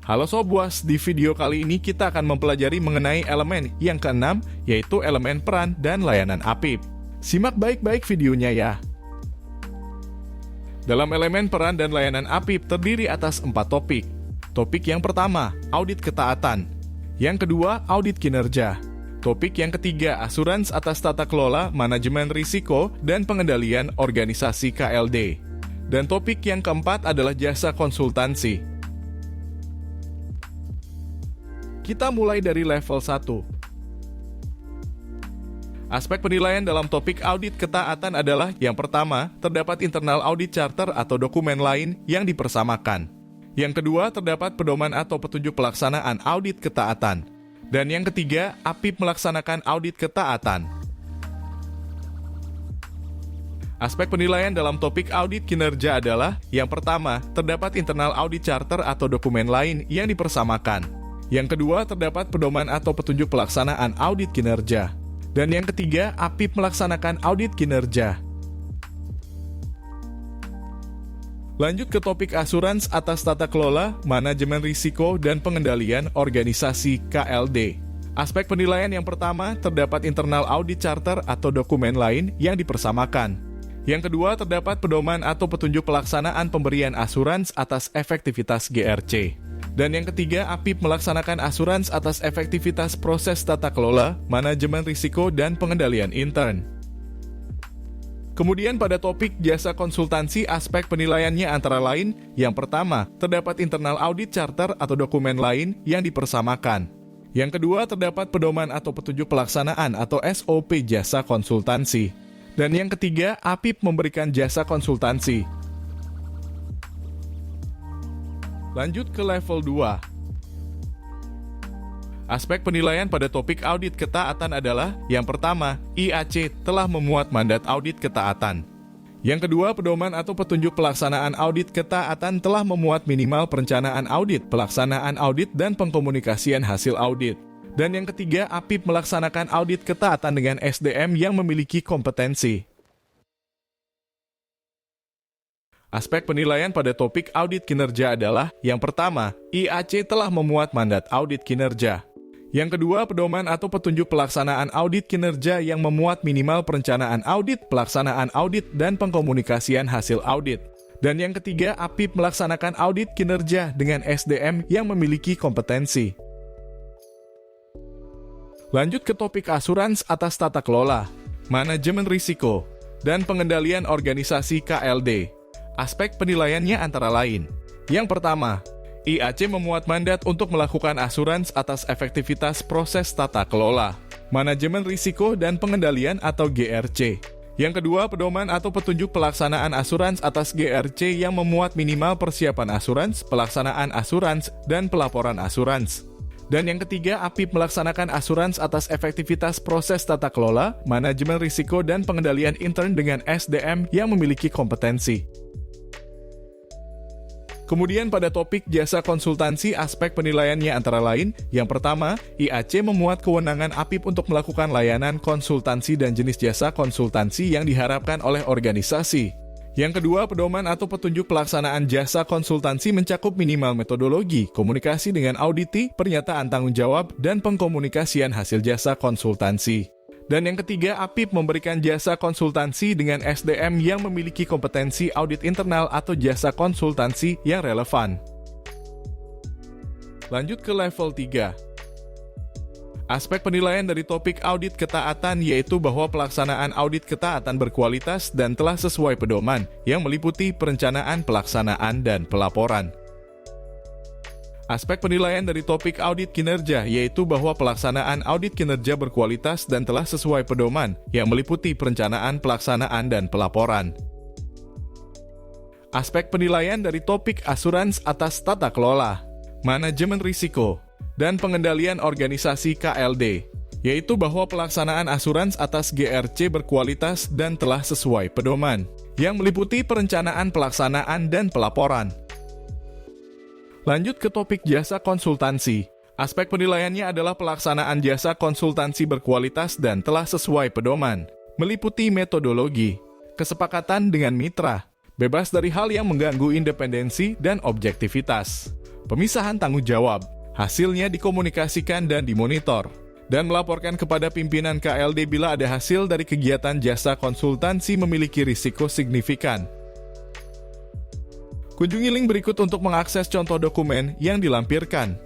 Halo Sobuas, di video kali ini kita akan mempelajari mengenai elemen yang keenam, yaitu elemen peran dan layanan APIP. Simak baik-baik videonya ya. Dalam elemen peran dan layanan APIP terdiri atas 4 topik. Topik yang pertama, audit ketaatan. Yang kedua, audit kinerja. Topik yang ketiga, asuransi atas tata kelola, manajemen risiko, dan pengendalian organisasi KLD. Dan topik yang keempat adalah jasa konsultansi. Kita mulai dari level 1. Aspek penilaian dalam topik audit ketaatan adalah yang pertama, terdapat internal audit charter atau dokumen lain yang dipersamakan. Yang kedua, terdapat pedoman atau petunjuk pelaksanaan audit ketaatan. Dan yang ketiga, APIP melaksanakan audit ketaatan. Aspek penilaian dalam topik audit kinerja adalah yang pertama, terdapat internal audit charter atau dokumen lain yang dipersamakan. Yang kedua, terdapat pedoman atau petunjuk pelaksanaan audit kinerja. Dan yang ketiga, APIP melaksanakan audit kinerja. Lanjut ke topik asuransi atas tata kelola, manajemen risiko, dan pengendalian organisasi KLD. Aspek penilaian yang pertama, terdapat internal audit charter atau dokumen lain yang dipersamakan. Yang kedua, terdapat pedoman atau petunjuk pelaksanaan pemberian asuransi atas efektivitas GRC. Dan yang ketiga, APIP melaksanakan asuransi atas efektivitas proses tata kelola, manajemen risiko, dan pengendalian intern. Kemudian pada topik jasa konsultansi, aspek penilaiannya antara lain, yang pertama, terdapat internal audit charter atau dokumen lain yang dipersamakan. Yang kedua, terdapat pedoman atau petunjuk pelaksanaan atau SOP jasa konsultansi. Dan yang ketiga, APIP memberikan jasa konsultansi. Lanjut ke level 2. Aspek penilaian pada topik audit ketaatan adalah yang pertama, IAC telah memuat mandat audit ketaatan. Yang kedua, pedoman atau petunjuk pelaksanaan audit ketaatan telah memuat minimal perencanaan audit, pelaksanaan audit, dan pengkomunikasian hasil audit. Dan yang ketiga, APIP melaksanakan audit ketaatan dengan SDM yang memiliki kompetensi. Aspek penilaian pada topik audit kinerja adalah yang pertama, IAC telah memuat mandat audit kinerja. Yang kedua, pedoman atau petunjuk pelaksanaan audit kinerja yang memuat minimal perencanaan audit, pelaksanaan audit, dan pengkomunikasian hasil audit. Dan yang ketiga, APIP melaksanakan audit kinerja dengan SDM yang memiliki kompetensi. Lanjut ke topik asuransi atas tata kelola, manajemen risiko, dan pengendalian organisasi KLD. Aspek penilaiannya antara lain. Yang pertama, IAC memuat mandat untuk melakukan asuransi atas efektivitas proses tata kelola, manajemen risiko, dan pengendalian atau GRC. Yang kedua, pedoman atau petunjuk pelaksanaan asuransi atas GRC yang memuat minimal persiapan asuransi, pelaksanaan asuransi, dan pelaporan asuransi. Dan yang ketiga, APIP melaksanakan asuransi atas efektivitas proses tata kelola, manajemen risiko, dan pengendalian intern dengan SDM yang memiliki kompetensi. Kemudian pada topik jasa konsultansi, aspek penilaiannya antara lain, yang pertama, IAC memuat kewenangan APIP untuk melakukan layanan konsultansi dan jenis jasa konsultansi yang diharapkan oleh organisasi. Yang kedua, pedoman atau petunjuk pelaksanaan jasa konsultansi mencakup minimal metodologi, komunikasi dengan auditi, pernyataan tanggung jawab, dan pengkomunikasian hasil jasa konsultansi. Dan yang ketiga, APIP memberikan jasa konsultansi dengan SDM yang memiliki kompetensi audit internal atau jasa konsultansi yang relevan. Lanjut ke level 3. Aspek penilaian dari topik audit ketaatan yaitu bahwa pelaksanaan audit ketaatan berkualitas dan telah sesuai pedoman yang meliputi perencanaan, pelaksanaan, dan pelaporan. Aspek penilaian dari topik audit kinerja yaitu bahwa pelaksanaan audit kinerja berkualitas dan telah sesuai pedoman yang meliputi perencanaan, pelaksanaan, dan pelaporan. Aspek penilaian dari topik asuransi atas tata kelola, manajemen risiko, dan pengendalian organisasi KLD, yaitu bahwa pelaksanaan asuransi atas GRC berkualitas dan telah sesuai pedoman yang meliputi perencanaan, pelaksanaan, dan pelaporan. Lanjut ke topik jasa konsultansi. Aspek penilaiannya adalah pelaksanaan jasa konsultansi berkualitas dan telah sesuai pedoman, meliputi metodologi, kesepakatan dengan mitra, bebas dari hal yang mengganggu independensi dan objektivitas, Pemisahan tanggung jawab. Hasilnya dikomunikasikan dan dimonitor, dan melaporkan kepada pimpinan KLD bila ada hasil dari kegiatan jasa konsultansi memiliki risiko signifikan. Kunjungi link berikut untuk mengakses contoh dokumen yang dilampirkan.